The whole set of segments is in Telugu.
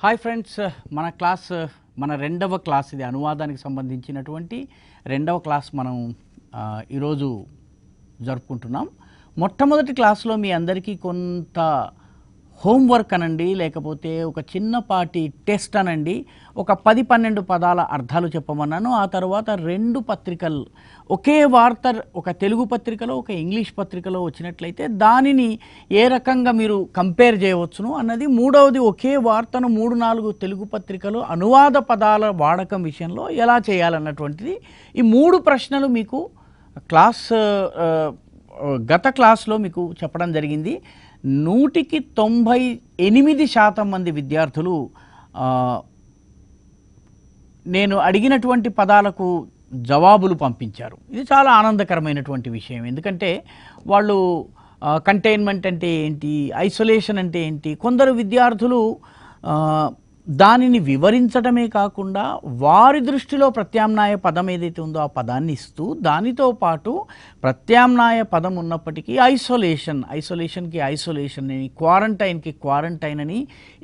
హాయ్ ఫ్రెండ్స్, మన రెండవ క్లాస్ ఇది అనువాదానికి సంబంధించినటువంటి రెండవ క్లాస్ మనం ఈరోజు జరుపుకుంటున్నాం. మొట్టమొదటి క్లాస్లో మీ అందరికీ కొంత హోంవర్క్ అనండి, లేకపోతే ఒక చిన్నపాటి టెస్ట్ అనండి, ఒక 10-12 పదాల అర్థాలు చెప్పమన్నాను. ఆ తర్వాత 2 పత్రికలు ఒకే వార్త ఒక తెలుగు పత్రికలో ఒక ఇంగ్లీష్ పత్రికలో వచ్చినట్లయితే దానిని ఏ రకంగా మీరు కంపేర్ చేయవచ్చును అన్నది. మూడవది, ఒకే వార్తను 3-4 తెలుగు పత్రికలు అనువాద పదాల వాడకం విషయంలో ఎలా చేయాలన్నటువంటిది. ఈ 3 ప్రశ్నలు మీకు గత క్లాస్లో మీకు చెప్పడం జరిగింది. 100కి 98% మంది విద్యార్థులు నేను అడిగినటువంటి పదాలకు జవాబులు పంపించారు. ఇది చాలా ఆనందకరమైనటువంటి విషయం. ఎందుకంటే వాళ్ళు కంటైన్మెంట్ అంటే ఏంటి, ఐసోలేషన్ అంటే ఏంటి, కొందరు విద్యార్థులు దానిని వివరించడమే కాకుండా వారి దృష్టిలో ప్రత్యామ్నాయ పదం ఏదైతే ఉందో ఆ పదాన్ని ఇస్తూ, దానితో పాటు ప్రత్యామ్నాయ పదం ఉన్నప్పటికీ ఐసోలేషన్కి ఐసోలేషన్ అని, క్వారంటైన్కి క్వారంటైన్ అని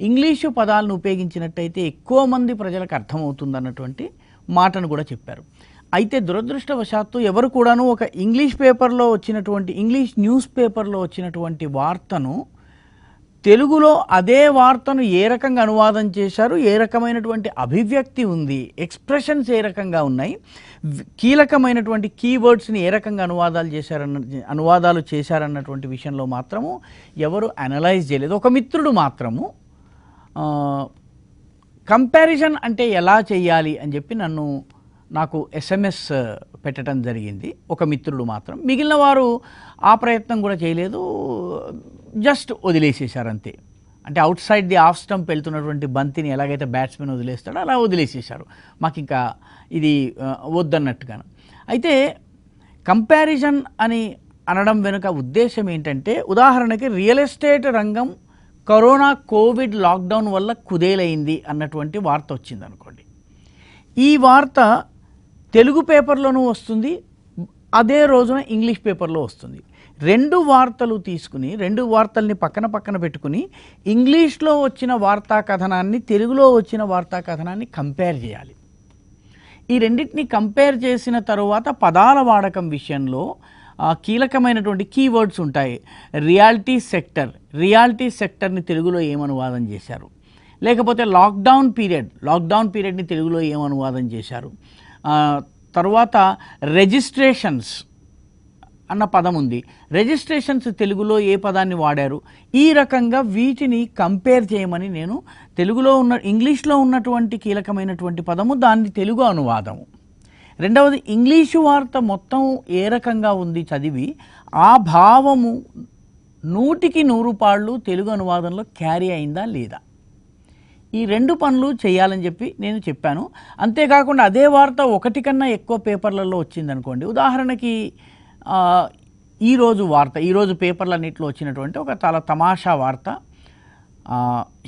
ఇంగ్లీషు పదాలను ఉపయోగించినట్టయితే ఎక్కువ మంది ప్రజలకు అర్థమవుతుందన్నటువంటి మాటను కూడా చెప్పారు. అయితే దురదృష్టవశాత్తు ఎవరు కూడాను ఒక ఇంగ్లీష్ న్యూస్ పేపర్లో వచ్చినటువంటి వార్తను తెలుగులో అదే వార్తను ఏ రకంగా అనువాదం చేశారు, ఏ రకమైనటువంటి అభివ్యక్తి ఉంది, ఎక్స్ప్రెషన్స్ ఏ రకంగా ఉన్నాయి, కీలకమైనటువంటి కీవర్డ్స్ని ఏ రకంగా అనువాదాలు చేశారన్నటువంటి విషయంలో మాత్రము ఎవరు అనలైజ్ చేయలేదు. ఒక మిత్రుడు మాత్రము కంపారిజన్ అంటే ఎలా చేయాలి అని చెప్పి నాకు SMS పెట్టడం జరిగింది. ఒక మిత్రుడు మాత్రం. మిగిలిన వారు ఆ ప్రయత్నం కూడా చేయలేదు, జస్ట్ వదిలేసేశారు అంతే. అంటే out side the off stump వెళ్తున్నటువంటి బంతిని ఎలాగైతే బ్యాట్స్మెన్ వదిలేస్తాడో అలా వదిలేసేశారు. మాకు ఇంకా ఇది వద్దన్నట్టుగాను. అయితే కంపారిజన్ అని అనడం వెనుక ఉద్దేశం ఏంటంటే, ఉదాహరణకి రియల్ ఎస్టేట్ రంగం కోవిడ్ లాక్డౌన్ వల్ల కుదేలైంది అన్నటువంటి వార్త వచ్చింది అనుకోండి. ఈ వార్త తెలుగు పేపర్లోనూ వస్తుంది, అదే రోజున ఇంగ్లీష్ పేపర్లో వస్తుంది. 2 వార్తలు తీసుకుని 2 వార్తల్ని పక్కన పెట్టుకుని ఇంగ్లీష్లో వచ్చిన వార్తా కథనాన్ని తెలుగులో వచ్చిన వార్తా కథనాన్ని కంపేర్ చేయాలి. ఈ రెండింటిని కంపేర్ చేసిన తరువాత పదాల వాడకం విషయంలో కీలకమైనటువంటి కీవర్డ్స్ ఉంటాయి. రియాలిటీ సెక్టర్ని తెలుగులో ఏమనువాదం చేశారు, లేకపోతే లాక్డౌన్ పీరియడ్ని తెలుగులో ఏమనువాదం చేశారు. తర్వాత రెజిస్ట్రేషన్స్ అన్న పదం ఉంది, రెజిస్ట్రేషన్స్ తెలుగులో ఏ పదాన్ని వాడారు. ఈ రకంగా వీటిని కంపేర్ చేయమని నేను ఇంగ్లీష్లో ఉన్నటువంటి కీలకమైనటువంటి పదము, దాన్ని తెలుగు అనువాదము. రెండవది, ఇంగ్లీషు వార్త మొత్తం ఏ రకంగా ఉంది చదివి ఆ భావము 100కి 100 పాళ్ళు తెలుగు అనువాదంలో క్యారీ అయిందా లేదా, ఈ 2 పనులు చేయాలని చెప్పి నేను చెప్పాను. అంతేకాకుండా అదే వార్త 1 కన్నా ఎక్కువ పేపర్లలో వచ్చిందనుకోండి. ఉదాహరణకి ఈరోజు పేపర్లన్నింటిలో వచ్చినటువంటి ఒక చాలా తమాషా వార్త.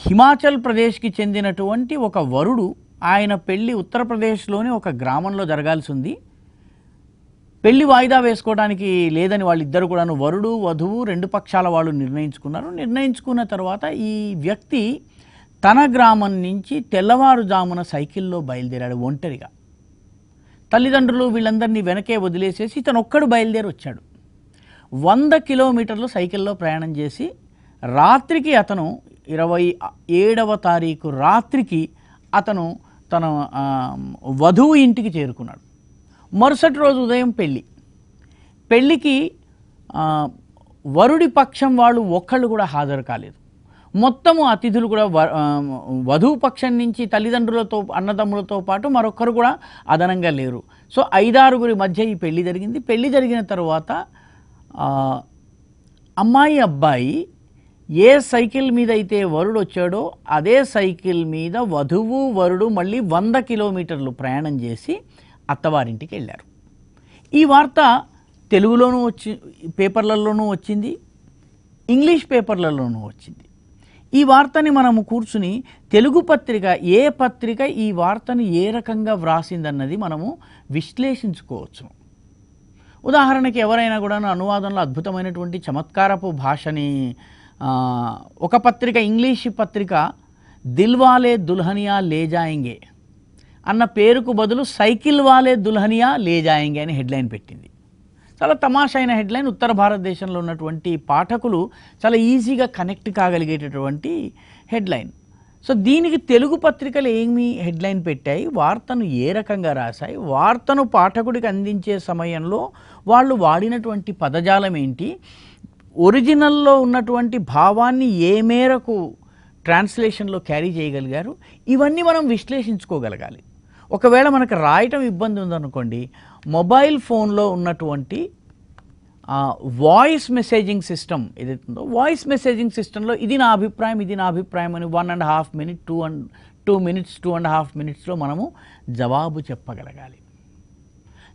హిమాచల్ ప్రదేశ్కి చెందినటువంటి ఒక వరుడు, ఆయన పెళ్ళి ఉత్తరప్రదేశ్లోని ఒక గ్రామంలో జరగాల్సి ఉంది. పెళ్లి వాయిదా వేసుకోవడానికి లేదని వాళ్ళిద్దరు కూడాను, వరుడు వధువు 2 పక్షాల వాళ్ళు నిర్ణయించుకున్న తర్వాత ఈ వ్యక్తి తన గ్రామం నుంచి తెల్లవారుజామున సైకిల్లో బయలుదేరాడు ఒంటరిగా. తల్లిదండ్రులు వీళ్ళందరినీ వెనకే వదిలేసేసి ఇతను ఒక్కడు బయలుదేరి వచ్చాడు. 100 కిలోమీటర్లు సైకిల్లో ప్రయాణం చేసి రాత్రికి, అతను 27వ తారీఖు రాత్రికి అతను తన వధువు ఇంటికి చేరుకున్నాడు. మరుసటి రోజు ఉదయం పెళ్ళికి వరుడి పక్షం వాళ్ళు ఒక్కళ్ళు కూడా హాజరు కాలేదు. మొత్తము అతిథులు కూడా వధువు పక్షం నుంచి తల్లిదండ్రులతో అన్నదమ్ములతో పాటు మరొకరు కూడా అదనంగా లేరు. సో 5-6 మధ్య ఈ పెళ్లి జరిగింది. పెళ్లి జరిగిన తర్వాత అమ్మాయి అబ్బాయి ఏ సైకిల్ మీద అయితే వరుడు వచ్చాడో అదే సైకిల్ మీద వరుడు మళ్ళీ 100 కిలోమీటర్లు ప్రయాణం చేసి అత్తవారింటికి వెళ్ళారు. ఈ వార్త తెలుగులోనూ పేపర్లలోనూ వచ్చింది, ఇంగ్లీష్ పేపర్లలోనూ వచ్చింది. ఈ వార్తని మనము కూర్చుని తెలుగు పత్రిక ఏ పత్రిక ఈ వార్తను ఏ రకంగా వ్రాసిందన్నది మనము విశ్లేషించుకోవచ్చు. ఉదాహరణకి ఎవరైనా కూడా అనువాదంలో అద్భుతమైనటువంటి చమత్కారపు భాషని ఒక పత్రిక, ఇంగ్లీష్ పత్రిక దిల్వాలే దుల్హనియా లే జాయింగే అన్న పేరుకు బదులు సైకిల్ వాలే దుల్హనియా లే జాయింగే అని హెడ్లైన్ పెట్టింది. చాలా తమాషా అయిన హెడ్లైన్. ఉత్తర భారతదేశంలో ఉన్నటువంటి పాఠకులు చాలా ఈజీగా కనెక్ట్ కాగలిగేటటువంటి హెడ్లైన్. సో దీనికి తెలుగు పత్రికలు ఏమి హెడ్లైన్ పెట్టాయి, వార్తను ఏ రకంగా రాశాయి, వార్తను పాఠకుడికి అందించే సమయంలో వాళ్ళు వాడినటువంటి పదజాలం ఏంటి, ఒరిజినల్లో ఉన్నటువంటి భావాన్ని ఏ మేరకు ట్రాన్స్లేషన్లో క్యారీ చేయగలిగారు, ఇవన్నీ మనం విశ్లేషించుకోగలగాలి. ఒకవేళ మనకు రాయటం ఇబ్బంది ఉందనుకోండి, మొబైల్ ఫోన్లో ఉన్నటువంటి వాయిస్ మెసేజింగ్ సిస్టమ్ ఏదైతే ఉందో, వాయిస్ మెసేజింగ్ సిస్టంలో ఇది నా అభిప్రాయం అని 1.5 minute 2 minutes 2.5 minutesలో మనము జవాబు చెప్పగలగాలి.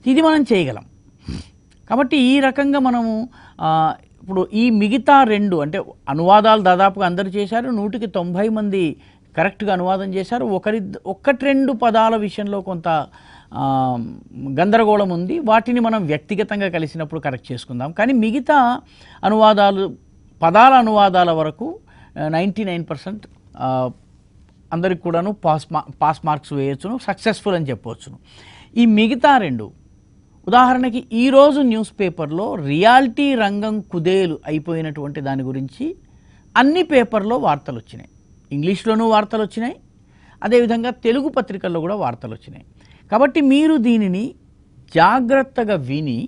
ఇది మనం చేయగలం. కాబట్టి ఈ రకంగా మనము ఇప్పుడు ఈ మిగతా 2 అంటే అనువాదాలు దాదాపుగా అందరూ చేశారు, 190 మంది కరెక్ట్గా అనువాదం చేశారు. 1-2 పదాల విషయంలో కొంత గందరగోళం ఉంది, వాటిని మనం వ్యక్తిగతంగా కలిసినప్పుడు కరెక్ట్ చేసుకుందాం. కానీ మిగతా అనువాదాలు, పదాల అనువాదాల వరకు 99% అందరికి కూడాను పాస్ మార్క్స్ వేయొచ్చును, సక్సెస్ఫుల్ అని చెప్పవచ్చును. ఈ మిగతా 2 ఉదాహరణకి ఈరోజు న్యూస్ పేపర్లో రియాలిటీ రంగం కుదేలు అయిపోయినటువంటి దాని గురించి అన్ని పేపర్లో వార్తలు వచ్చినాయి. ఇంగ్లీష్లోనూ వార్తలు వచ్చినాయి, అదేవిధంగా తెలుగు పత్రికల్లో కూడా వార్తలు వచ్చినాయి. కాబట్టి మీరు దీనిని జాగ్రత్తగా విని,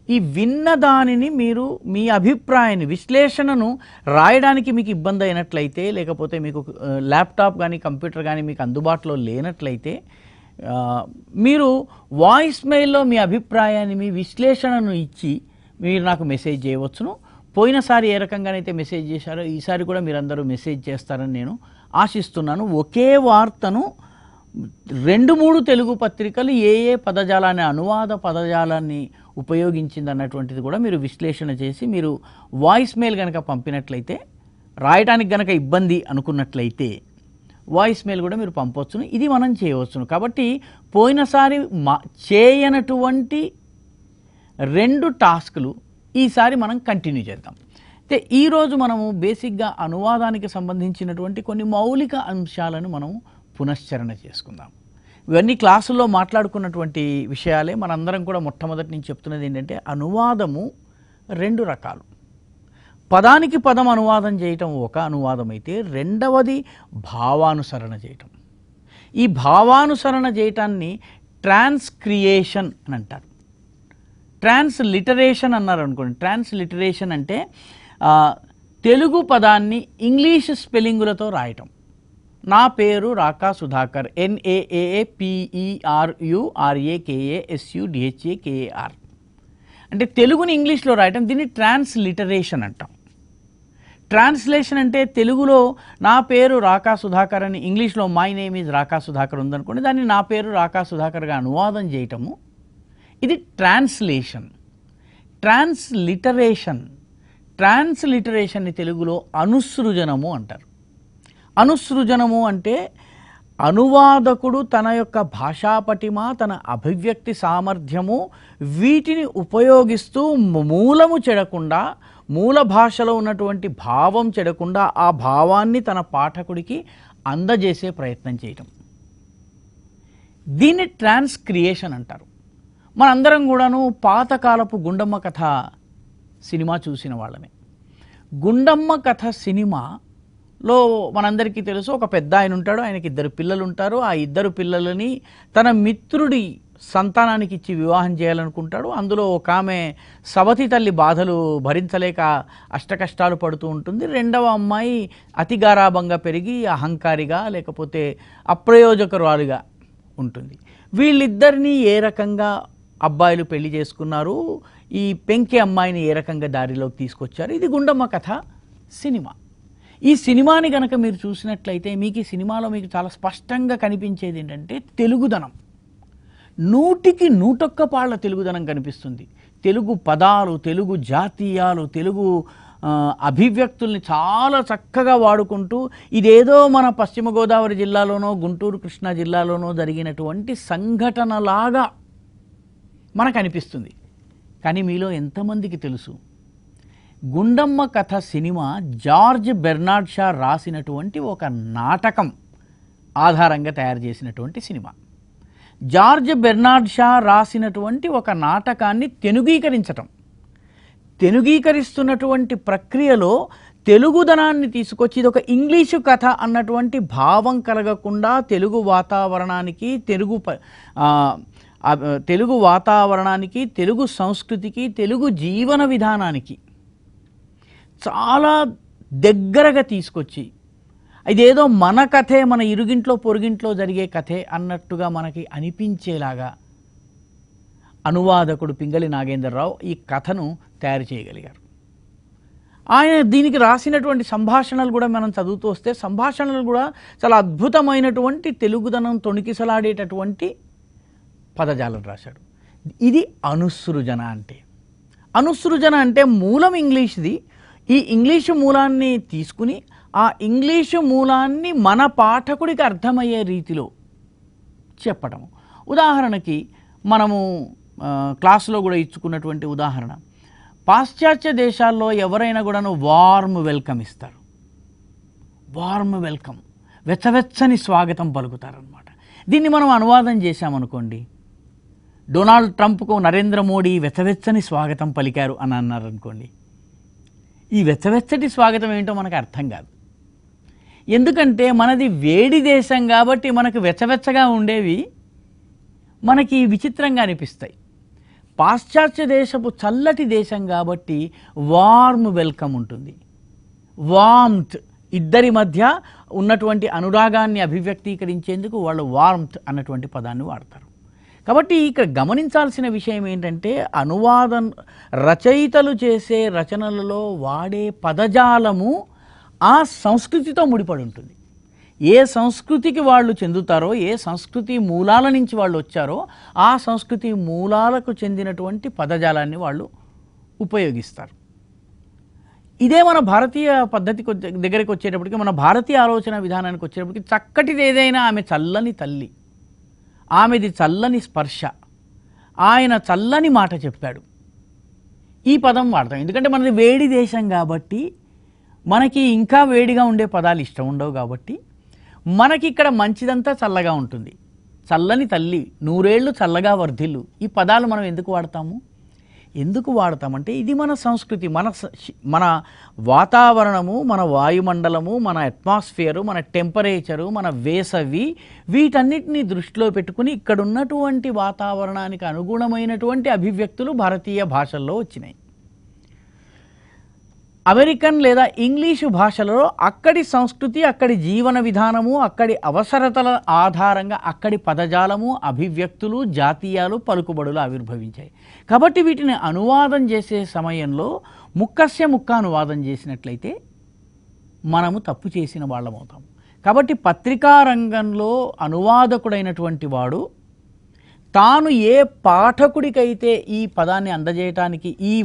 ఈ విన్న దానిని మీరు మీ అభిప్రాయాన్ని, విశ్లేషణను రాయడానికి మీకు ఇబ్బంది అయినట్లయితే, లేకపోతే మీకు ల్యాప్టాప్ కానీ కంప్యూటర్ కానీ మీకు అందుబాటులో లేనట్లయితే, మీరు వాయిస్ మెయిల్లో మీ అభిప్రాయాన్ని, మీ విశ్లేషణను ఇచ్చి మీరు నాకు మెసేజ్ చేయవచ్చును. పోయినసారి ఏ రకంగానైతే మెసేజ్ చేశారో ఈసారి కూడా మీరందరూ మెసేజ్ చేస్తారని నేను ఆశిస్తున్నాను. ఒకే వార్తను 2-3 తెలుగు పత్రికలు ఏ పదజాలాన్ని, అనువాద పదజాలాన్ని ఉపయోగించింది అన్నటువంటిది కూడా మీరు విశ్లేషణ చేసి మీరు వాయిస్ మెయిల్ కనుక పంపినట్లయితే, రాయడానికి కనుక ఇబ్బంది అనుకున్నట్లయితే వాయిస్ మెయిల్ కూడా మీరు పంపవచ్చును. ఇది మనం చేయవచ్చును. కాబట్టి పోయినసారి చేయనటువంటి 2 టాస్కులు ఈసారి మనం కంటిన్యూ చేద్దాం. అయితే ఈరోజు మనము బేసిక్గా అనువాదానికి సంబంధించినటువంటి కొన్ని మౌలిక అంశాలను మనం పునశ్చరణ చేసుకుందాం. ఇవన్నీ క్లాసుల్లో మాట్లాడుకున్నటువంటి విషయాలే. మనందరం కూడా మొట్టమొదటి నుంచి చెప్తున్నది ఏంటంటే, అనువాదము 2 రకాలు. పదానికి పదం అనువాదం చేయటం ఒక అనువాదం అయితే, రెండవది భావానుసరణ చేయటం. ఈ భావానుసరణ చేయటాన్ని ట్రాన్స్క్రియేషన్ అని అంటారు. ట్రాన్స్లిటరేషన్ అన్నారు అనుకోండి. ట్రాన్స్లిటరేషన్ అంటే తెలుగు పదాన్ని ఇంగ్లీష్ స్పెల్లింగులతో రాయటం. నా పేరు రాకా సుధాకర్, NAAPERURAKASUDHAKAR అంటే తెలుగుని ఇంగ్లీష్లో రాయటం, దీన్ని ట్రాన్స్లిటరేషన్ అంటాం. ట్రాన్స్లేషన్ అంటే తెలుగులో నా పేరు రాకా సుధాకర్ అని ఇంగ్లీష్లో మై నేమ్ ఈజ్ రాకా సుధాకర్ ఉందనుకోండి, దాన్ని నా పేరు రాకా సుధాకర్గా అనువాదం చేయటము, ఇది ట్రాన్స్లేషన్. ట్రాన్స్లిటరేషన్ని తెలుగులో అనుసృజనము అంటారు. అనుసృజనము అంటే అనువాదకుడు తన యొక్క భాషాపటిమ, తన అభివ్యక్తి సామర్థ్యము వీటిని ఉపయోగిస్తూ మూలము చెడకుండా, మూల భాషలో ఉన్నటువంటి భావం చెడకుండా ఆ భావాన్ని తన పాఠకుడికి అందజేసే ప్రయత్నం చేయటం, దీన్ని ట్రాన్స్క్రియేషన్ అంటారు. మనందరం కూడాను పాతకాలపు గుండమ్మ కథ సినిమా చూసిన వాళ్ళమే. గుండమ్మ కథ సినిమాలో మనందరికీ తెలుసు, ఒక పెద్ద ఆయన ఉంటాడు, ఆయనకి 2 పిల్లలు ఉంటారు. ఆ 2 పిల్లలని తన మిత్రుడి సంతానానికి ఇచ్చి వివాహం చేయాలనుకుంటాడు. అందులో ఒక ఆమె సవతి తల్లి బాధలు భరించలేక అష్టకష్టాలు పడుతూ ఉంటుంది. రెండవ అమ్మాయి అతి గారాభంగా పెరిగి అహంకారిగా, లేకపోతే అప్రయోజకరాలుగా ఉంటుంది. వీళ్ళిద్దరినీ ఏ రకంగా అబ్బాయిలు పెళ్లి చేసుకున్నారు, ఈ పెంకి అమ్మాయిని ఏ రకంగా దారిలోకి తీసుకొచ్చారు, ఇది గుండమ్మ కథ సినిమా. ఈ సినిమాని కనుక మీరు చూసినట్లయితే మీకు ఈ సినిమాలో మీకు చాలా స్పష్టంగా కనిపించేది ఏంటంటే తెలుగుదనం. 100కి 101 తెలుగుదనం కనిపిస్తుంది. తెలుగు పదాలు, తెలుగు జాతీయాలు, తెలుగు అభివ్యక్తుల్ని చాలా చక్కగా వాడుకుంటూ, ఇదేదో మన పశ్చిమ గోదావరి జిల్లాలోనో గుంటూరు కృష్ణా జిల్లాలోనో జరిగినటువంటి సంఘటనలాగా మనకు అనిపిస్తుంది. కానీ మీలో ఎంతమందికి తెలుసు, గుండమ్మ కథ సినిమా జార్జ్ బెర్నార్డ్ షా రాసినటువంటి ఒక నాటకం ఆధారంగా తయారు చేసినటువంటి సినిమా. జార్జ్ బెర్నార్డ్ షా రాసినటువంటి ఒక నాటకాన్ని తెలుగీకరిస్తున్నటువంటి ప్రక్రియలో తెలుగుదనాన్ని తీసుకొచ్చి ఇది ఒక ఇంగ్లీషు కథ అన్నటువంటి భావం కలగకుండా తెలుగు వాతావరణానికి, తెలుగు సంస్కృతికి, తెలుగు జీవన విధానానికి చాలా దగ్గరగా తీసుకొచ్చి ఇదేదో మన కథే, మన ఇరుగింట్లో పొరుగింట్లో జరిగే కథే అన్నట్టుగా మనకి అనిపించేలాగా అనువాదకుడు పింగళి నాగేంద్రరావు ఈ కథను తయారు చేయగలిగారు. ఆయన దీనికి రాసినటువంటి సంభాషణలు కూడా మనం చదువుతూ వస్తే సంభాషణలు కూడా చాలా అద్భుతమైనటువంటి తెలుగుదనం తొణికిసలాడేటటువంటి పదజాలం రాశాడు. ఇది అనుసృజన అంటే. అనుసృజన అంటే మూలం ఇంగ్లీష్ది. ఈ ఇంగ్లీషు మూలాన్ని తీసుకుని ఆ ఇంగ్లీషు మూలాన్ని మన పాఠకుడికి అర్థమయ్యే రీతిలో చెప్పటం. ఉదాహరణకి మనము క్లాసులో కూడా ఇచ్చుకున్నటువంటి ఉదాహరణ, పాశ్చాత్య దేశాల్లో ఎవరైనా కూడాను వార్మ్ వెల్కమ్ ఇస్తారు. వార్మ్ వెల్కమ్, వెచ్చవెచ్చని స్వాగతం పలుకుతారనమాట. దీన్ని మనం అనువాదం చేశామనుకోండి, డొనాల్డ్ ట్రంప్కు నరేంద్ర మోడీ వెచ్చవెచ్చని స్వాగతం పలికారు అని అన్నారనుకోండి, ఈ వెచ్చవెచ్చటి స్వాగతం ఏంటో మనకు అర్థం కాదు. ఎందుకంటే మనది వేడి దేశం కాబట్టి మనకు వెచ్చవెచ్చగా ఉండేవి మనకి విచిత్రంగా అనిపిస్తాయి. పాశ్చాత్య దేశపు చల్లటి దేశం కాబట్టి వార్మ్ వెల్కమ్ ఉంటుంది. వార్మ్త్, ఇద్దరి మధ్య ఉన్నటువంటి అనురాగాన్ని అభివ్యక్తీకరించేందుకు వాళ్ళు వార్మ్త్ అన్నటువంటి పదాన్ని వాడతారు. కాబట్టి ఇక్కడ గమనించాల్సిన విషయం ఏంటంటే, అనువాదం రచయితలు చేసే రచనలలో వాడే పదజాలము ఆ సంస్కృతితో ముడిపడి ఉంటుంది. ఏ సంస్కృతికి వాళ్ళు చెందుతారో, ఏ సంస్కృతి మూలాల నుంచి వాళ్ళు వచ్చారో ఆ సంస్కృతి మూలాలకు చెందినటువంటి పదజాలాన్ని వాళ్ళు ఉపయోగిస్తారు. ఇదే మన భారతీయ పద్ధతికి దగ్గరికి వచ్చేటప్పటికి, మన భారతీయ ఆలోచన విధానానికి వచ్చేటప్పటికి చక్కటిది ఏదైనా ఆమె చల్లని తల్లి, ఆమెది చల్లని స్పర్శ, ఆయన చల్లని మాట చెప్పాడు, ఈ పదం వాడతాం. ఎందుకంటే మనది వేడి దేశం కాబట్టి మనకి ఇంకా వేడిగా ఉండే పదాలు ఇష్టం ఉండవు కాబట్టి మనకి ఇక్కడ మంచిదంతా చల్లగా ఉంటుంది. చల్లని తల్లి, నూరేళ్ళు చల్లగా వర్ధిల్లు, ఈ పదాలు మనం ఎందుకు వాడతాము? ఎందుకు వాడతామంటే ఇది మన సంస్కృతి, మన వాతావరణము, మన వాయుమండలము, మన అట్మాస్ఫియరు, మన టెంపరేచరు, మన వేసవి, వీటన్నిటిని దృష్టిలో పెట్టుకుని ఇక్కడ ఉన్నటువంటి వాతావరణానికి అనుగుణమైనటువంటి అభివ్యక్తులు భారతీయ భాషల్లో వచ్చినాయి. అమెరికన్ లేదా ఇంగ్లీషు భాషలలో అక్కడి సంస్కృతి, అక్కడి జీవన విధానము, అక్కడి అవసరతల ఆధారంగా అక్కడి పదజాలము, అభివ్యక్తులు, జాతీయాలు, పలుకుబడులు ఆవిర్భవించాయి. కాబట్టి వీటిని అనువాదం చేసే సమయంలో ముక్కస్య ముక్క అనువాదం చేసినట్లయితే మనము తప్పు చేసిన వాళ్ళమవుతాం. కాబట్టి పత్రికా రంగంలో అనువాదకుడైనటువంటి వాడు తాను ఏ పాఠకుడికైతే ఈ పదాన్ని అందజేయటానికి, ఈ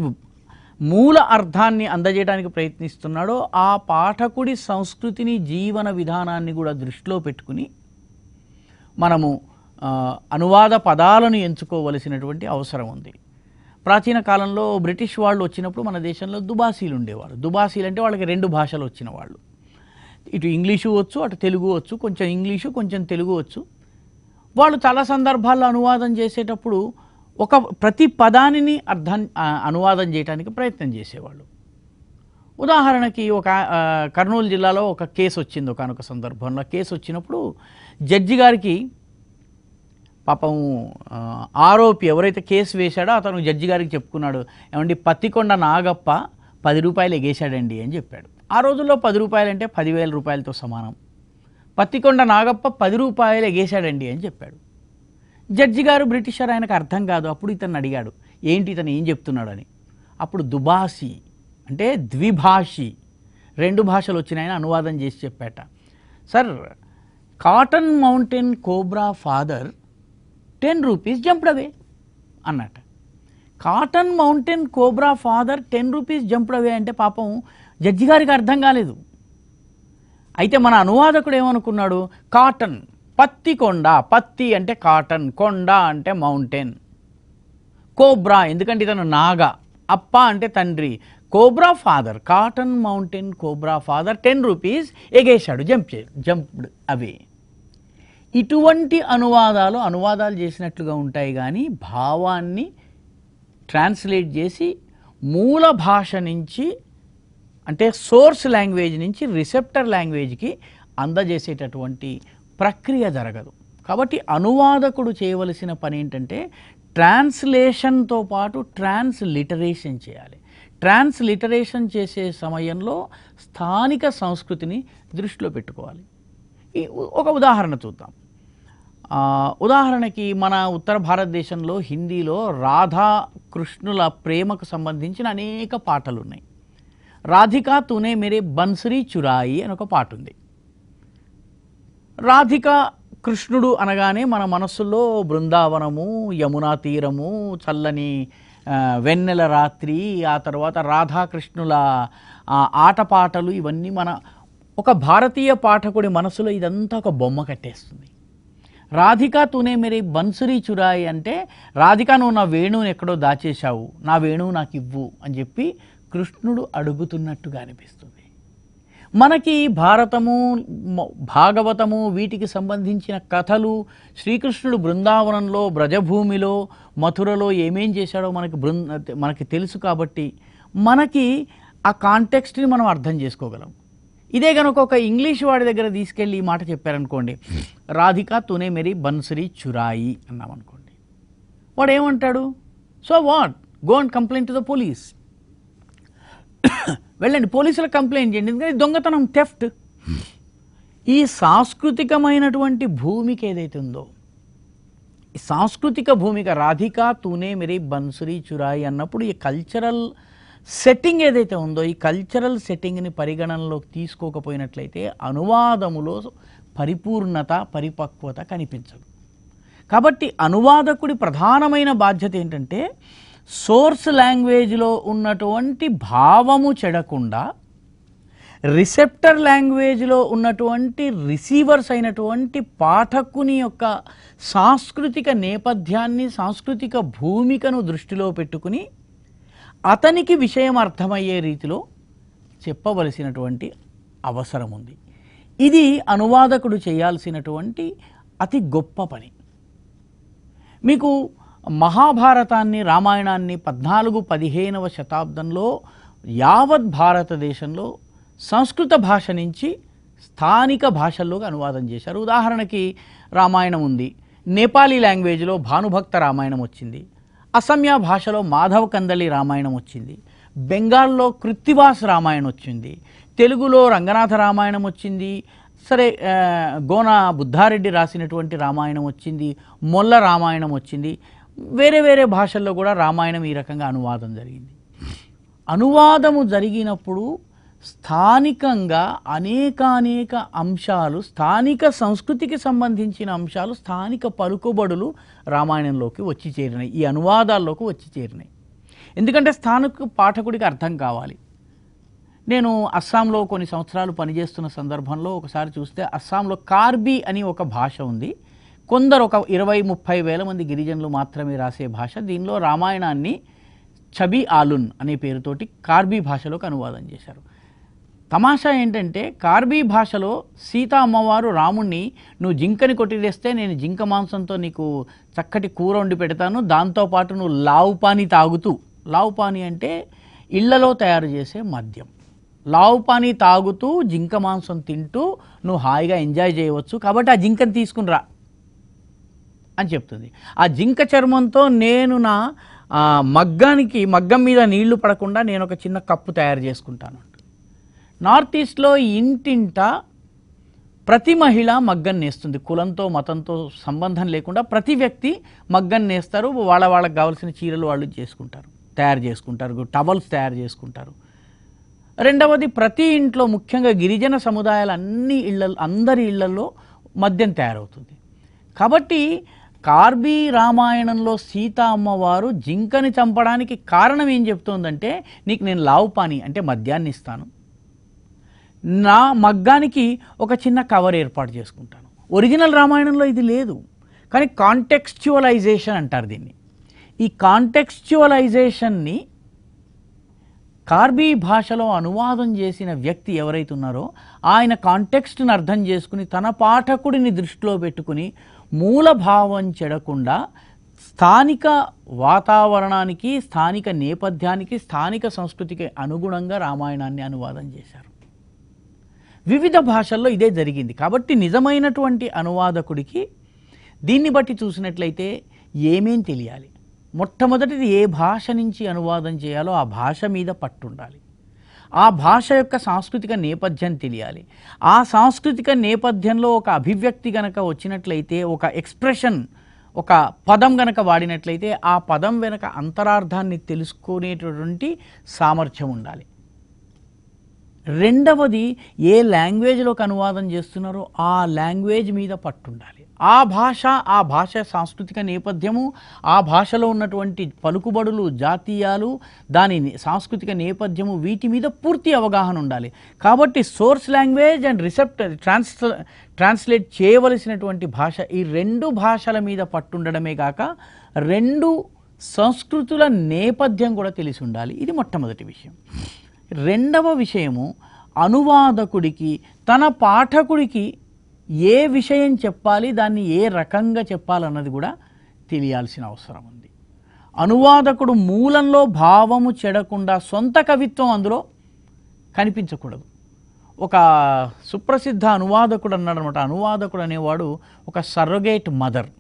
మూల అర్థాన్ని అందజేయడానికి ప్రయత్నిస్తున్నాడో ఆ పాఠకుడి సంస్కృతిని, జీవన విధానాన్ని కూడా దృష్టిలో పెట్టుకుని మనము అనువాద పదాలను ఎంచుకోవలసినటువంటి అవసరం ఉంది. ప్రాచీన కాలంలో బ్రిటిష్ వాళ్ళు వచ్చినప్పుడు మన దేశంలో దుబాసీలు ఉండేవారు. దుబాసీలు అంటే వాళ్ళకి రెండు భాషలు వచ్చిన వాళ్ళు. ఇటు ఇంగ్లీషు వచ్చు, అటు తెలుగు వచ్చు, కొంచెం ఇంగ్లీషు కొంచెం తెలుగు వచ్చు. వాళ్ళు చాలా సందర్భాల్లో అనువాదం చేసేటప్పుడు ప్రతి పదానిని అనువాదం చేయడానికి ప్రయత్నం చేసేవాళ్ళు. ఉదాహరణకి కర్నూలు జిల్లాలో ఒక కేసు వచ్చింది. ఒకనొక సందర్భంలో కేసు వచ్చినప్పుడు జడ్జి గారికి పాపం ఆరోపి ఎవరైతే కేసు వేశాడో అతను జడ్జి గారికి చెప్పుకున్నాడు, ఏమండి పత్తికొండ నాగప్ప 10 రూపాయలు ఎగేశాడండి అని చెప్పాడు. ఆ రోజుల్లో 10 రూపాయలు అంటే 10,000 రూపాయలతో సమానం. పత్తికొండ నాగప్ప 10 రూపాయలు ఎగేశాడండి అని చెప్పాడు. జడ్జి గారు బ్రిటిషర్, ఆయనకు అర్థం కాదు. అప్పుడు ఇతను అడిగాడు, ఏంటి ఇతను ఏం చెప్తున్నాడు అని. అప్పుడు దుబాసి అంటే ద్విభాషి, 2 భాషలు వచ్చినాయని అనువాదం చేసి చెప్పాట. Sir, cotton mountain cobra father 10 rupees jumped away అన్నట. Cotton mountain cobra father 10 rupees jumped away అంటే పాపం జడ్జి గారికి అర్థం కాలేదు. అయితే మన అనువాదకుడు ఏమనుకున్నాడు, కాటన్, పత్తి కొండ, పత్తి అంటే కాటన్, కొండ అంటే మౌంటైన్, కోబ్రా ఎందుకంటే ఇతను నాగ, అప్ప అంటే తండ్రి, cobra father, cotton mountain cobra father 10 rupees ఎగేశాడు, జంప్డ్ అవే. ఇటువంటి అనువాదాలు చేసినట్లుగా ఉంటాయి కానీ భావాన్ని ట్రాన్స్లేట్ చేసి మూల భాష నుంచి అంటే సోర్స్ లాంగ్వేజ్ నుంచి రిసెప్టర్ లాంగ్వేజ్కి అందజేసేటటువంటి ప్రక్రియ జరగదు. కాబట్టి అనువాదకుడు చేయవలసిన పని ఏంటంటే ట్రాన్స్లేషన్తో పాటు ట్రాన్స్లిటరేషన్ చేయాలి. ట్రాన్స్లిటరేషన్ చేసే సమయంలో స్థానిక సంస్కృతిని దృష్టిలో పెట్టుకోవాలి. ఒక ఉదాహరణ చూద్దాం. ఉదాహరణకి మన ఉత్తర భారతదేశంలో హిందీలో రాధా కృష్ణుల ప్రేమకు సంబంధించిన అనేక పాటలు ఉన్నాయి. రాధికా తూనే మేరే బన్సరీ చురాయి అని ఒక పాట ఉంది. రాధికా కృష్ణుడు అనగానే మన మనస్సులో బృందావనము, యమునా తీరము, చల్లని వెన్నెల రాత్రి, ఆ తర్వాత రాధాకృష్ణుల ఆటపాటలు, ఇవన్నీ మన ఒక భారతీయ పాఠకుడి మనసులో ఇదంతా ఒక బొమ్మ కట్టేస్తుంది. రాధికా తూనే మేరే బన్సరీ చురాయి అంటే రాధికా నువ్వు నా వేణువుని ఎక్కడో దాచేశావు, నా వేణువు నాకు ఇవ్వు అని చెప్పి కృష్ణుడు అడుగుతున్నట్టుగా అనిపిస్తుంది. మనకి భారతము, భాగవతము, వీటికి సంబంధించిన కథలు, శ్రీకృష్ణుడు బృందావనంలో, బ్రజభూమిలో, మథురలో ఏమేం చేశాడో మనకి తెలుసు. కాబట్టి మనకి ఆ కాంటెక్స్ట్ని మనం అర్థం చేసుకోగలం. ఇదే కనుక ఒక ఇంగ్లీష్ వాడి దగ్గర తీసుకెళ్ళి ఈ మాట చెప్పారనుకోండి, రాధికా తూనే మేరీ బన్సరీ చురాయి అన్నామనుకోండి, వాడు ఏమంటాడు? So what, go and complaint to the police. వెళ్ళండి పోలీసులకు కంప్లైంట్ చేయండి, ఎందుకంటే దొంగతనం, థెఫ్ట్. ఈ సాంస్కృతికమైనటువంటి భూమికి ఏదైతే ఉందో, ఈ సాంస్కృతిక భూమిక రాధికా తూనే మేరీ బన్సరీ చురాయి అన్నప్పుడు ఈ కల్చరల్ సెట్టింగ్ ఏదైతే ఉందో, ఈ కల్చరల్ సెట్టింగ్ని పరిగణనలోకి తీసుకోకపోయినట్లయితే అనువాదములో పరిపూర్ణత, పరిపక్వత కనిపించదు. కాబట్టి అనువాదకుడి ప్రధానమైన బాధ్యత ఏంటంటే సోర్స్ లాంగ్వేజ్లో ఉన్నటువంటి భావము చెడకుండా రిసెప్టర్ లాంగ్వేజ్లో ఉన్నటువంటి రిసీవర్స్ అయినటువంటి పాఠకుని యొక్క సాంస్కృతిక నేపథ్యాన్ని, సాంస్కృతిక భూమికను దృష్టిలో పెట్టుకుని అతనికి విషయం అర్థమయ్యే రీతిలో చెప్పవలసినటువంటి అవసరం ఉంది. ఇది అనువాదకుడు చేయాల్సినటువంటి అతి గొప్ప పని. మీకు మహాభారతాన్ని, రామాయణాన్ని 14-15వ శతాబ్దంలో యావత్ భారతదేశంలో సంస్కృత భాష నుంచి స్థానిక భాషల్లోకి అనువాదం చేశారు. ఉదాహరణకి రామాయణం ఉంది, నేపాలీ లాంగ్వేజ్లో భానుభక్త రామాయణం వచ్చింది, అసమ్యా భాషలో మాధవ కందలి రామాయణం వచ్చింది, బెంగాల్లో కృత్తివాస్ రామాయణం వచ్చింది, తెలుగులో రంగనాథ రామాయణం వచ్చింది, సరే గోన బుద్ధారెడ్డి రాసినటువంటి రామాయణం వచ్చింది, మొల్ల రామాయణం వచ్చింది. వేరే వేరే భాషల్లో కూడా రామాయణం ఈ రకంగా అనువాదం జరిగింది. అనువాదము జరిగినప్పుడు స్థానికంగా అనేకానేక అంశాలు, స్థానిక సంస్కృతికి సంబంధించిన అంశాలు, స్థానిక పలుకుబడులు రామాయణంలోకి వచ్చి చేరినాయి, ఈ అనువాదాల్లోకి వచ్చి చేరినాయి. ఎందుకంటే స్థానిక పాఠకుడికి అర్థం కావాలి. నేను అస్సాంలో కొన్ని సంవత్సరాలు పనిచేస్తున్న సందర్భంలో ఒకసారి చూస్తే అస్సాంలో కార్బీ అని ఒక భాష ఉంది. కొందరు ఒక 20-30 వేల మంది గిరిజనులు మాత్రమే రాసే భాష. దీనిలో రామాయణాన్ని చబి ఆలున్ అనే పేరుతోటి కార్బీ భాషలోకి అనువాదం చేశారు. తమాషా ఏంటంటే కార్బీ భాషలో సీతా అమ్మవారు రాముణ్ణి, నువ్వు జింకని కొట్టిదేస్తే నేను జింక మాంసంతో నీకు చక్కటి కూర వండి పెడతాను, దాంతోపాటు నువ్వు లావు పానీ తాగుతూ, లావు పానీ అంటే ఇళ్లలో తయారు చేసే మద్యం, లావు పానీ తాగుతూ జింక మాంసం తింటూ నువ్వు హాయిగా ఎంజాయ్ చేయవచ్చు, కాబట్టి ఆ జింకని తీసుకుని రా అని చెప్తుంది. ఆ జింక చర్మంతో నేను నా మగ్గం మీద నీళ్లు పడకుండా నేను ఒక చిన్న కప్పు తయారు చేసుకుంటాను. నార్త్ ఈస్ట్లో ఇంటింట ప్రతి మహిళ మగ్గం నేస్తుంది, కులంతో మతంతో సంబంధం లేకుండా ప్రతి వ్యక్తి మగ్గం నేస్తారు. వాళ్ళకి కావాల్సిన చీరలు వాళ్ళు తయారు చేసుకుంటారు, టవల్స్ తయారు చేసుకుంటారు. రెండవది, ప్రతి ఇంట్లో ముఖ్యంగా గిరిజన సముదాయాల అందరి ఇళ్లలో మద్యం తయారవుతుంది. కాబట్టి కార్బీ రామాయణంలో సీతా అమ్మవారు జింకని చంపడానికి కారణం ఏం చెప్తోందంటే, నీకు నేను లావు పానీ అంటే మద్యాన్ని ఇస్తాను, నా మగ్గానికి ఒక చిన్న కవర్ ఏర్పాటు చేసుకుంటాను. ఒరిజినల్ రామాయణంలో ఇది లేదు, కానీ కాంటెక్స్చువలైజేషన్ అంటారు దీన్ని. ఈ కాంటెక్స్చువలైజేషన్ని కార్బీ భాషలో అనువాదం చేసిన వ్యక్తి ఎవరైతే ఉన్నారో ఆయన కాంటెక్స్ట్ని అర్థం చేసుకుని తన పాఠకుడిని దృష్టిలో పెట్టుకుని మూల భావం చెడకుండా స్థానిక వాతావరణానికి, స్థానిక నేపథ్యానికి, స్థానిక సంస్కృతికి అనుగుణంగా రామాయణాన్ని అనువాదం చేశారు. వివిధ భాషల్లో ఇదే జరిగింది. కాబట్టి నిజమైనటువంటి అనువాదకుడికి దీన్ని బట్టి చూసినట్లయితే ఏమేం తెలియాలి? మొట్టమొదటిది ఏ భాష నుంచి అనువాదం చేయాలో ఆ భాష మీద పట్టుండాలి. ఆ భాష యొక్క సాంస్కృతిక నేపథ్యం తెలియాలి. ఆ సాంస్కృతిక నేపథ్యంలో ఒక అభివ్యక్తి గనక వచ్చినట్లయితే, ఒక ఎక్స్ప్రెషన్, ఒక పదం గనక వాడినట్లయితే ఆ పదం వెనక అంతరార్థాన్ని తెలుసుకునేటటువంటి సామర్థ్యం ఉండాలి. రెండవది, ఏ లాంగ్వేజ్లోకి అనువాదం చేస్తున్నారో ఆ లాంగ్వేజ్ మీద పట్టుండాలి. ఆ భాష సాంస్కృతిక నేపథ్యము, ఆ భాషలో ఉన్నటువంటి పలుకుబడులు, జాతీయాలు, దాని సాంస్కృతిక నేపథ్యము, వీటి మీద పూర్తి అవగాహన ఉండాలి. కాబట్టి source language and receptor translate చేయవలసినటువంటి భాష, ఈ రెండు భాషల మీద పట్టుండడమే కాక రెండు సంస్కృతుల నేపథ్యం కూడా తెలిసి ఉండాలి. ఇది మొట్టమొదటి విషయం. రెండవ విషయము, అనువాదకుడికి తన పాఠకుడికి ఏ విషయం చెప్పాలి, దాన్ని ఏ రకంగా చెప్పాలన్నది కూడా తెలియాల్సిన అవసరం ఉంది. అనువాదకుడు మూలంలో భావము చెడకుండా సొంత కవిత్వం అందులో కనిపించకూడదు. ఒక సుప్రసిద్ధ అనువాదకుడు అన్నాడు అనమాట. అనువాదకుడు అనేవాడు ఒక సర్రొగేట్ మదర్,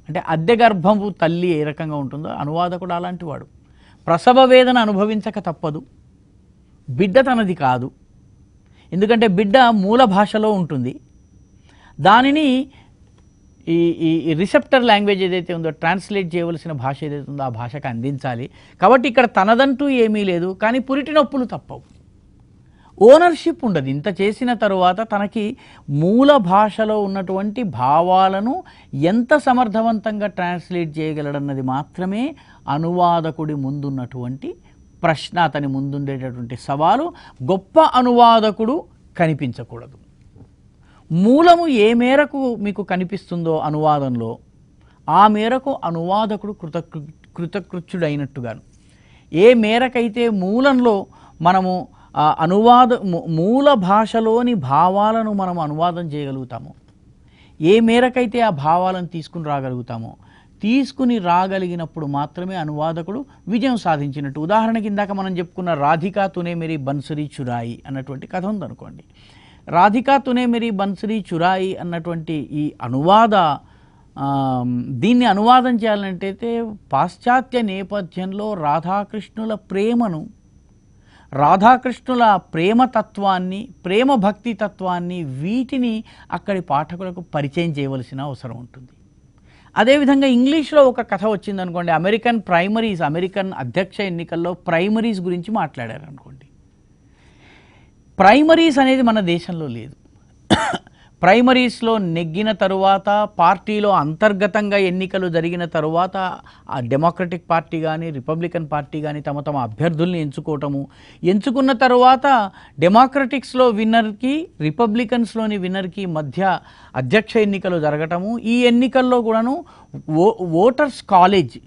అంటే అద్దె గర్భము తల్లి ఏ రకంగా ఉంటుందో అనువాదకుడు అలాంటి వాడు. ప్రసవ వేదన అనుభవించక తప్పదు. బిడ్డ తనది కాదు, ఎందుకంటే బిడ్డ మూల భాషలో ఉంటుంది. దానిని ఈ రిసెప్టర్ లాంగ్వేజ్ ఏదైతే ఉందో, ట్రాన్స్లేట్ చేయవలసిన భాష ఏదైతే ఉందో ఆ భాషకు అందించాలి. కాబట్టి ఇక్కడ తనదంటూ ఏమీ లేదు, కానీ పురిటి నొప్పులు తప్పవు. ఓనర్షిప్ ఉండదు. ఇంత చేసిన తరువాత తనకి మూల భాషలో ఉన్నటువంటి భావాలను ఎంత సమర్థవంతంగా ట్రాన్స్లేట్ చేయగలడన్నది మాత్రమే అనువాదకుడి ముందున్నటువంటి ప్రశ్న, అతని ముందుండేటటువంటి సవాలు. గొప్ప అనువాదకుడు కనిపించకూడదు. మూలము ఏ మేరకు మీకు కనిపిస్తుందో అనువాదంలో, ఆ మేరకు అనువాదకుడు కృతకృత్యుడైనట్టుగాను. ఏ మేరకైతే మూలంలో మనము మూల భాషలోని భావాలను మనం అనువాదం చేయగలుగుతామో, ఏ మేరకైతే ఆ భావాలను తీసుకుని రాగలిగినప్పుడు మాత్రమే అనువాదకుడు విజయం సాధించినట్టు. ఉదాహరణకి ఇందాక మనం చెప్పుకున్న రాధికా తునే మేరీ బన్సరీ చురాయి అన్నటువంటి కథ ఉందనుకోండి. రాధికా తునే మేరీ బన్సరీ చురాయి అన్నటువంటి ఈ దీన్ని అనువాదం చేయాలంటే పాశ్చాత్య నేపథ్యంలో రాధాకృష్ణుల ప్రేమను, రాధాకృష్ణుల ప్రేమతత్వాన్ని, ప్రేమ భక్తి తత్వాన్ని, వీటిని అక్కడి పాఠకులకు పరిచయం చేయవలసిన అవసరం ఉంటుంది. అదేవిధంగా ఇంగ్లీష్లో ఒక కథ వచ్చిందనుకోండి. అమెరికన్ అధ్యక్ష ఎన్నికల్లో ప్రైమరీస్ గురించి మాట్లాడారు అనుకోండి. ప్రైమరీస్ అనేది మన దేశంలో లేదు. ప్రైమరీస్లో నెగ్గిన తరువాత, పార్టీలో అంతర్గతంగా ఎన్నికలు జరిగిన తరువాత ఆ డెమోక్రటిక్ పార్టీ కానీ రిపబ్లికన్ పార్టీ కానీ తమ అభ్యర్థుల్ని ఎంచుకున్న తరువాత డెమోక్రటిక్స్లో విన్నర్కి, రిపబ్లికన్స్లోని విన్నర్కి మధ్య అధ్యక్ష ఎన్నికలు జరగటము. ఈ ఎన్నికల్లో కూడాను ఓటర్స్ కాలేజ్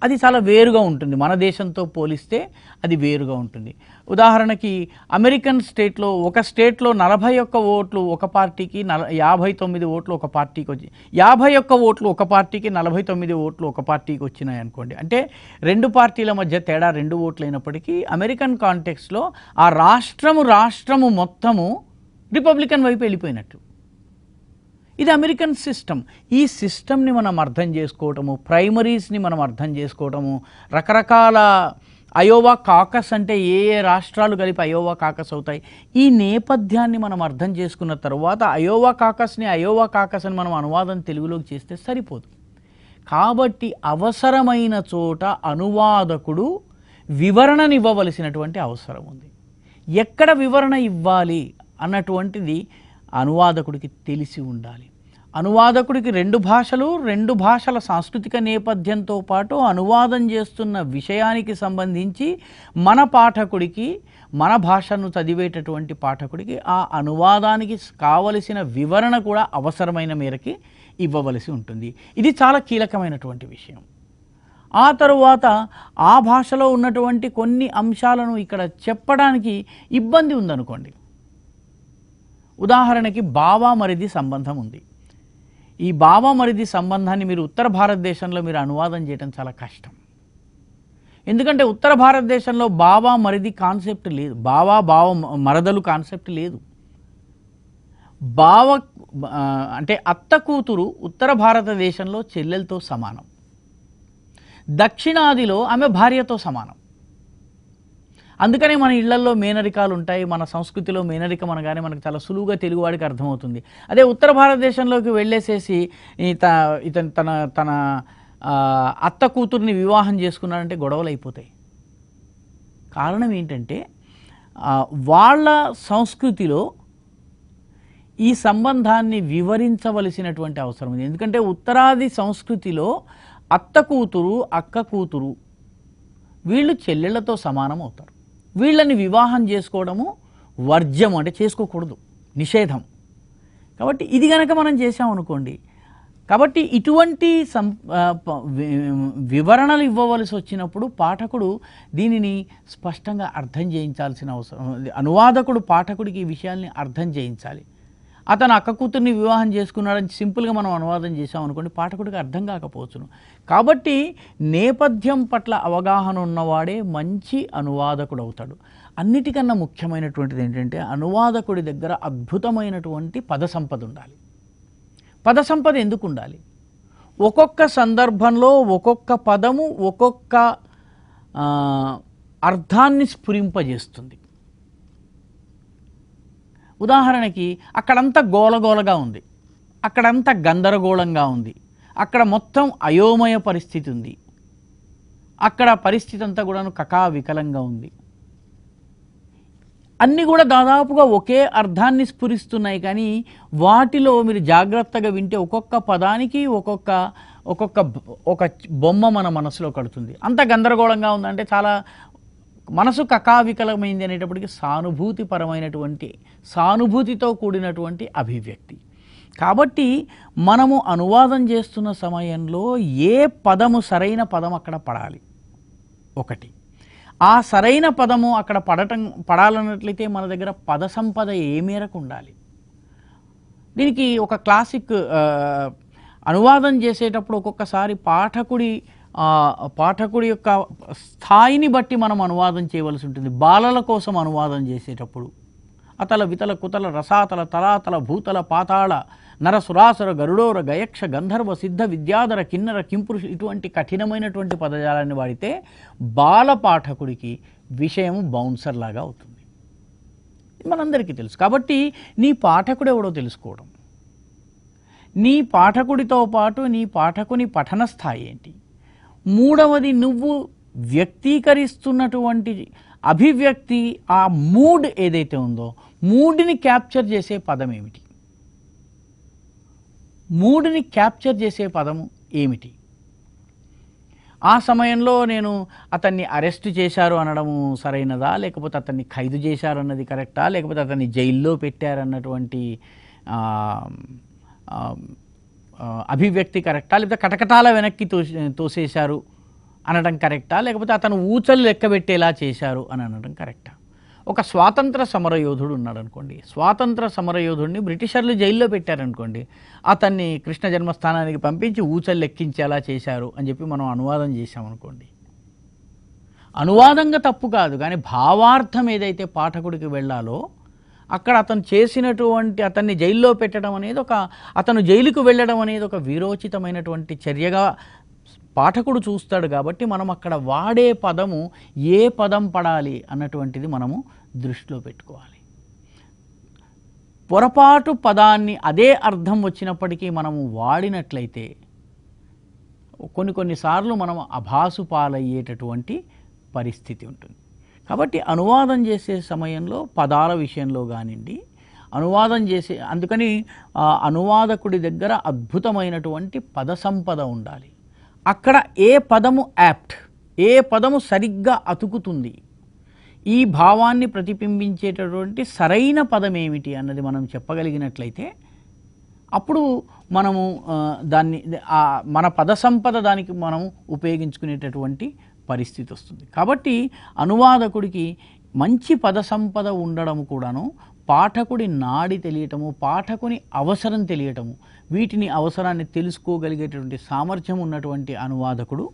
అది చాలా వేరుగా ఉంటుంది. మన దేశంతో పోలిస్తే అది వేరుగా ఉంటుంది. ఉదాహరణకి అమెరికన్ స్టేట్లో, ఒక స్టేట్లో 41 ఓట్లు ఒక పార్టీకి, 59 ఓట్లు ఒక పార్టీకి వచ్చి, 51 ఓట్లు ఒక పార్టీకి, 49 ఓట్లు ఒక పార్టీకి వచ్చినాయి అనుకోండి. అంటే రెండు పార్టీల మధ్య తేడా 2 ఓట్లు అయినప్పటికీ అమెరికన్ కాంటెక్స్లో ఆ రాష్ట్రము మొత్తము రిపబ్లికన్ వైపు వెళ్ళిపోయినట్లు. ఇది అమెరికన్ సిస్టమ్. ఈ సిస్టమ్ని మనం అర్థం చేసుకోవటము, ప్రైమరీస్ని మనం అర్థం చేసుకోవటము, రకరకాల అయోవా కాకస్ అంటే ఏ రాష్ట్రాలు కలిపి అయోవా కాకస్ అవుతాయి, ఈ నేపథ్యాన్ని మనం అర్థం చేసుకున్న తర్వాత అయోవా కాకస్ అని మనం అనువాదం తెలుగులోకి చేస్తే సరిపోదు. కాబట్టి అవసరమైన చోట అనువాదకుడు వివరణనివ్వవలసినటువంటి అవసరం ఉంది. ఎక్కడ వివరణ ఇవ్వాలి అన్నటువంటిది అనువాదకుడికి తెలిసి ఉండాలి. అనువాదకుడికి రెండు భాషల సాంస్కృతిక నేపథ్యంతో పాటు అనువాదం చేస్తున్న విషయానికి సంబంధించి మన పాఠకుడికి, మన భాషను చదివేటటువంటి పాఠకుడికి ఆ అనువాదానికి కావలసిన వివరణ కూడా అవసరమైన మేరకి ఇవ్వవలసి ఉంటుంది. ఇది చాలా కీలకమైనటువంటి విషయం. ఆ తరువాత ఆ భాషలో ఉన్నటువంటి కొన్ని అంశాలను ఇక్కడ చెప్పడానికి ఇబ్బంది ఉందనుకోండి. ఉదాహరణకి బావ మరిది సంబంధం ఉంది. ఈ బావ మరిది సంబంధాన్ని మీరు ఉత్తర భారతదేశంలో మీరు అనువాదం చేయడం చాలా కష్టం. ఎందుకంటే ఉత్తర భారతదేశంలో బావ మరిది కాన్సెప్ట్ లేదు, బావ మరదలు కాన్సెప్ట్ లేదు. బావ అంటే అత్త కూతురు ఉత్తర భారతదేశంలో చెల్లెలతో సమానం, దక్షిణాదిలో ఆమె భార్యతో సమానం. అందుకనే మన ఇళ్లల్లో మేనరికాలు ఉంటాయి. మన సంస్కృతిలో మేనరికం అనగానే మనకు చాలా సులువుగా తెలుగువాడికి అర్థమవుతుంది. అదే ఉత్తర భారతదేశంలోకి వెళ్ళేసేసి ఇతను తన అత్త కూతుర్ని వివాహం చేసుకున్నాడంటే గొడవలు అయిపోతాయి. కారణం ఏంటంటే వాళ్ళ సంస్కృతిలో ఈ సంబంధాన్ని వివరించవలసినటువంటి అవసరం ఉంది. ఎందుకంటే ఉత్తరాది సంస్కృతిలో అత్త కూతురు అక్క కూతురు వీళ్ళు చెల్లెళ్లతో సమానం అవుతారు. వీళ్ళని వివాహం చేసుకోవడము వర్జ్యం, అంటే చేసుకోకూడదు, నిషేధం. కాబట్టి ఇది గనక మనం చేసామనుకోండి, కాబట్టి ఇటువంటి వివరణలు ఇవ్వవలసి వచ్చినప్పుడు పాఠకుడు దీనిని స్పష్టంగా అర్థం చేయించాల్సిన అవసరం, అనువాదకుడు పాఠకుడికి ఈ విషయాల్ని అర్థం చేయించాలి. అతను అక్క కూతుర్ని వివాహం చేసుకున్నాడని సింపుల్గా మనం అనువాదం చేసామనుకోండి, పాఠకుడికి అర్థం కాకపోవచ్చును. కాబట్టి నేపథ్యం పట్ల అవగాహన ఉన్నవాడే మంచి అనువాదకుడు అవుతాడు. అన్నిటికన్నా ముఖ్యమైనటువంటిది ఏంటంటే అనువాదకుడి దగ్గర అద్భుతమైనటువంటి పద సంపద ఉండాలి. పద సంపద ఎందుకు ఉండాలి? ఒక్కొక్క సందర్భంలో ఒక్కొక్క పదము ఒక్కొక్క అర్థాన్ని స్ఫురింపజేస్తుంది. ఉదాహరణకి అక్కడంతా గోలగోలగా ఉంది, అక్కడంతా గందరగోళంగా ఉంది, అక్కడ మొత్తం అయోమయ పరిస్థితి ఉంది, అక్కడ పరిస్థితి అంతా కూడా కకావికలంగా ఉంది. అన్నీ కూడా దాదాపుగా ఒకే అర్థాన్ని స్ఫురిస్తున్నాయి. కానీ వాటిలో మీరు జాగ్రత్తగా వింటే ఒక్కొక్క పదానికి ఒక బొమ్మ మన మనసులో కడుతుంది. అంత గందరగోళంగా ఉందంటే చాలా మనసు కకావికలమైంది అనేటప్పటికీ సానుభూతితో కూడినటువంటి అభివ్యక్తి. కాబట్టి మనము అనువాదం చేస్తున్న సమయంలో ఏ పదము సరైన పదం అక్కడ పడాలి, ఒకటి. ఆ సరైన పదము అక్కడ పడాలన్నట్లయితే మన దగ్గర పద సంపద ఏ మేరకు ఉండాలి. దీనికి ఒక క్లాసిక్ అనువాదం చేసేటప్పుడు ఒక్కొక్కసారి పాఠకుడి యొక్క స్థాయిని బట్టి మనం అనువాదం చేయవలసి ఉంటుంది. బాలల కోసం అనువాదం చేసేటప్పుడు అతల వితల కుతల రసాతల తలాతల భూతల పాతాళ నరసురాసుర గరుడోర గయక్ష గంధర్వ సిద్ధ విద్యాధర కిన్నర కింపురుషు ఇటువంటి కఠినమైనటువంటి పదజాలాన్ని వాడితే బాల పాఠకుడికి విషయం బౌన్సర్ లాగా అవుతుంది. మనందరికీ తెలుసు. కాబట్టి నీ పాఠకుడు ఎవడో తెలుసుకోవడం, నీ పాఠకుడితో పాటు నీ పాఠకుని పఠన స్థాయి ఏంటి, మూడవది నువ్వు వ్యక్తీకరిస్తున్నటువంటి అభివ్యక్తి, ఆ మూడ్ ఏదైతే ఉందో మూడ్ని క్యాప్చర్ చేసే పదం ఏమిటి, మూడ్ని క్యాప్చర్ చేసే పదము ఏమిటి. ఆ సమయంలో నేను అతన్ని అరెస్ట్ చేశారు అనడము సరైనదా, లేకపోతే అతన్ని ఖైదు చేశారు అన్నది కరెక్టా, లేకపోతే అతన్ని జైల్లో పెట్టారన్నటువంటి అభివ్యక్తి కరెక్టా, లేకపోతే కటకటాల వెనక్కి తోసేశారు అనడం కరెక్టా, లేకపోతే అతను ఊచలు లెక్కబెట్టేలా చేశారు అని అనడం కరెక్టా. ఒక స్వాతంత్ర సమరయోధుడు ఉన్నాడు అనుకోండి, స్వాతంత్ర సమరయోధుడిని బ్రిటిషర్లు జైల్లో పెట్టారనుకోండి, అతన్ని కృష్ణ జన్మస్థానానికి పంపించి ఊచలు లెక్కించేలా చేశారు అని చెప్పి మనం అనువాదం చేశామనుకోండి, అనువాదంగా తప్పు కాదు, కానీ భావార్థం ఏదైతే పాఠకుడికి వెళ్ళాలో అక్కడ అతను చేసినటువంటి అతన్ని జైల్లో పెట్టడం అనేది అతను జైలుకు వెళ్ళడం అనేది ఒక వీరోచితమైనటువంటి చర్యగా పాఠకుడు చూస్తాడు. కాబట్టి మనం అక్కడ వాడే పదము ఏ పదం పడాలి అన్నటువంటిది మనము దృష్టిలో పెట్టుకోవాలి. పొరపాటు పదాన్ని అదే అర్థం వచ్చినప్పటికీ మనము వాడినట్లయితే కొన్నిసార్లు మనం అభాసు పాలయ్యేటటువంటి పరిస్థితి ఉంటుంది. కాబట్టి అనువాదం చేసే సమయంలో పదాల విషయంలో కానివ్వండి, అందుకని అనువాదకుడి దగ్గర అద్భుతమైనటువంటి పద సంపద ఉండాలి. అక్కడ ఏ పదము యాప్ట్, ఏ పదము సరిగ్గా అతుకుతుంది, ఈ భావాన్ని ప్రతిబింబించేటటువంటి సరైన పదం ఏమిటి అన్నది మనం చెప్పగలిగినట్లయితే అప్పుడు మనము దాన్ని మన పద సంపద దానికి మనం ఉపయోగించుకునేటటువంటి పరిస్థితి వస్తుంది. కాబట్టి అనువాదకుడికి మంచి పద సంపద ఉండడం కూడాను, పాఠకుడి నాడి తెలియటము, పాఠకుని అవసరం తెలియటము, వీటిని అవసరాన్ని తెలుసుకోగలిగేటటువంటి సామర్థ్యం ఉన్నటువంటి అనువాదకుడు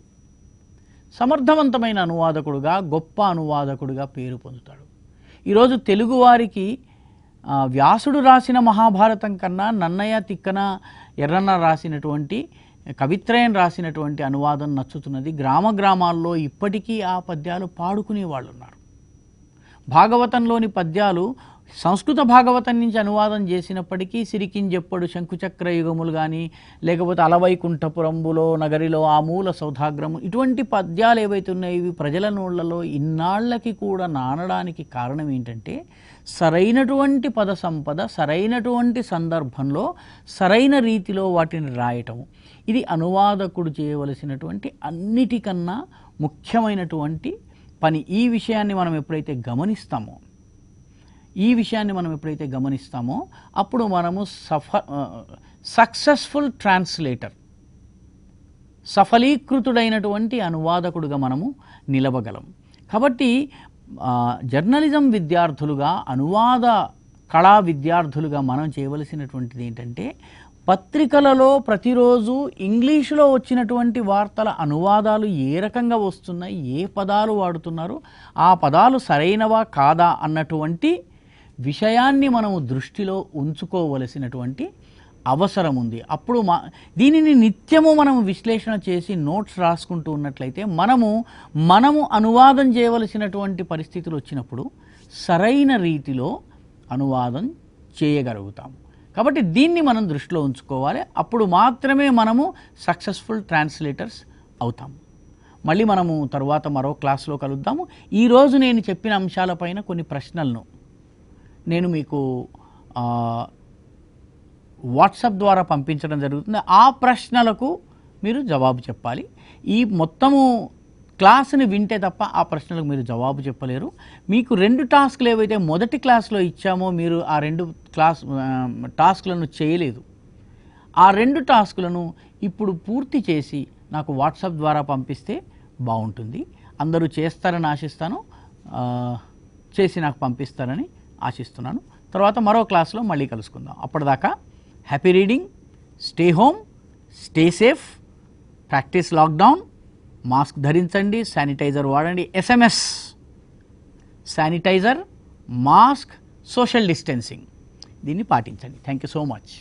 సమర్థవంతమైన అనువాదకుడుగా, గొప్ప అనువాదకుడుగా పేరు పొందుతాడు. ఈరోజు తెలుగువారికి వ్యాసుడు రాసిన మహాభారతం కన్నా నన్నయ్య తిక్కన ఎర్రన్న రాసినటువంటి కవిత్రయం రాసినటువంటి అనువాదం నచ్చుతున్నది. గ్రామ గ్రామాల్లో ఇప్పటికీ ఆ పద్యాలు పాడుకునే వాళ్ళు ఉన్నారు. భాగవతంలోని పద్యాలు సంస్కృత భాగవతం నుంచి అనువాదం చేసినప్పటికీ సిరికింజెప్పడు శంకుచక్ర యుగములు కానీ, లేకపోతే అలవైకుంఠపురంబులో నగరిలో ఆ మూల సౌధాగ్రము, ఇటువంటి పద్యాలు ఏవైతే ఉన్నాయో ఇవి ప్రజల నోళ్లలో ఇన్నాళ్లకి కూడా నానడానికి కారణం ఏంటంటే సరైనటువంటి పద సంపద, సరైనటువంటి సందర్భంలో సరైన రీతిలో వాటిని రాయటము. ఇది అనువాదకుడు చేయవలసినటువంటి అన్నిటికన్నా ముఖ్యమైనటువంటి పని. ఈ విషయాన్ని మనం ఎప్పుడైతే గమనిస్తామో అప్పుడు మనము సక్సెస్ఫుల్ ట్రాన్స్లేటర్, సఫలీకృతుడైనటువంటి అనువాదకుడుగా మనము నిలవగలం. కాబట్టి జర్నలిజం విద్యార్థులుగా, అనువాద కళా విద్యార్థులుగా మనం చేయవలసినటువంటిది ఏంటంటే పత్రికలలో ప్రతిరోజు ఇంగ్లీషులో వచ్చినటువంటి వార్తల అనువాదాలు ఏ రకంగా వస్తున్నాయి, ఏ పదాలు వాడుతున్నారు, ఆ పదాలు సరైనవా కాదా అన్నటువంటి విషయాన్ని మనము దృష్టిలో ఉంచుకోవలసినటువంటి అవసరం ఉంది. అప్పుడు దీనిని నిత్యము మనము విశ్లేషణ చేసి నోట్స్ రాసుకుంటూ ఉన్నట్లయితే మనము అనువాదం చేయవలసినటువంటి పరిస్థితులు వచ్చినప్పుడు సరైన రీతిలో అనువాదం చేయగలుగుతాము. కాబట్టి దీన్ని మనం దృష్టిలో ఉంచుకోవాలి. అప్పుడు మాత్రమే మనము సక్సెస్ఫుల్ ట్రాన్స్లేటర్స్ అవుతాము. మళ్ళీ మనము తర్వాత మరో క్లాస్లో కలుద్దాము. ఈరోజు నేను చెప్పిన అంశాలపైన కొన్ని ప్రశ్నలను నేను మీకు వాట్సాప్ ద్వారా పంపించడం జరుగుతుంది. ఆ ప్రశ్నలకు మీరు జవాబు చెప్పాలి. ఈ మొత్తము క్లాసుని వింటే తప్ప ఆ ప్రశ్నలకు మీరు జవాబు చెప్పలేరు. మీకు 2 టాస్క్లు ఏవైతే మొదటి క్లాస్లో ఇచ్చామో మీరు ఆ 2 టాస్క్లను చేయలేదు. ఆ 2 టాస్క్లను ఇప్పుడు పూర్తి చేసి నాకు వాట్సాప్ ద్వారా పంపిస్తే బాగుంటుంది. అందరూ చేస్తారని ఆశిస్తాను, చేసి నాకు పంపిస్తారని ఆశిస్తున్నాను. తర్వాత మరో క్లాస్లో మళ్ళీ కలుసుకుందాం. అప్పటిదాకా happy reading, stay home, stay safe, practice lockdown, mask ధరించండి, శానిటైజర్ వాడండి. SMS sanitiser, mask, social distancing దీన్ని పాటించండి. Thank you so much.